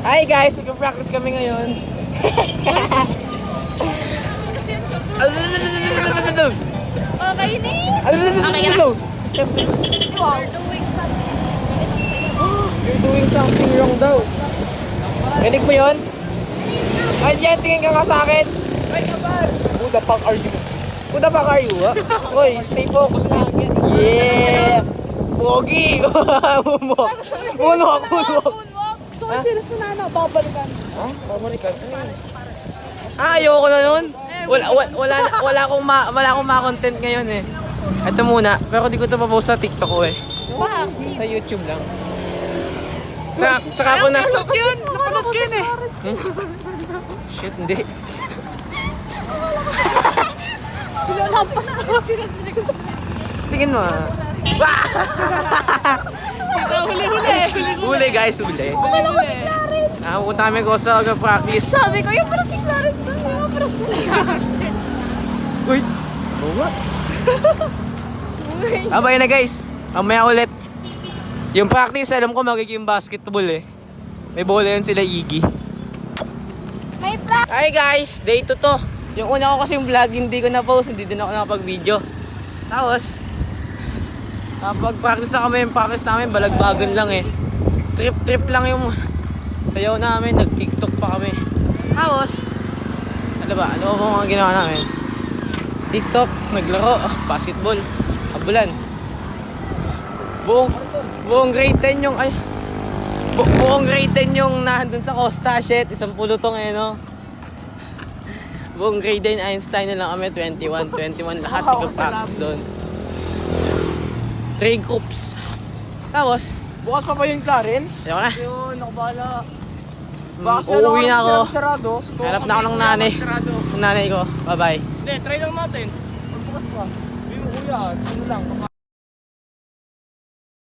Hi guys, mag-practice kami ngayon. Okay na You're doing something wrong daw. Rinig mo yun? Ay, yan, tingin ka nga sa akin. Who the fuck are you? Who the fuck are you, ha? Uy, stay focused na. Yeah! Pogi! Moonwalk! Gusto ko serious mo na babalikan. Ha? Pabalikan? Ayoko na nun. Wala akong ma-content ngayon eh. Ito muna, pero di ko ito pa-post sa TikTok ko eh. Sa YouTube lang. Saka ko na... Napanood ko yun eh. Shit, hindi. Lampas mo. Tingin mo ah. Huli guys, huli. Pupunta kami ko sa practice. Sabi ko, yung para si Clarence na yung para si Clarence. Uy! Oo. Abay na guys. Mamaya ulit. Yung practice, alam ko magiging basketball eh. May bola yun sila Iggy. May plak. Hi guys! Day 2 to. Yung una ko kasi yung vlog, hindi ko na-post. Hindi din ako nakapag-video. Tapos, kapag-practice na kami, yung practice namin, balagbagan lang eh. Trip lang yung sayaw namin. Nag-TikTok pa kami. Tapos, ano ba mga ginawa namin? TikTok, naglaro, basketball, abulan. Buong grade 10 yung buong grade 10 yung nandun sa Costa. Shit, 10 to ngayon, no? Buong grade 10 Einstein na lang kami, 21 lahat nagpa-practice doon. 3 groups. Tapos, Bukas pa ba yung Clarence? ayoko na. Yun, nakabala. Uuwi na ako. Sarado. Hanap na ako ng nanay. Ng nanay ko. Bye-bye. Hindi, try lang natin. Pagbukas pa. Hindi mo kuya, ano lang.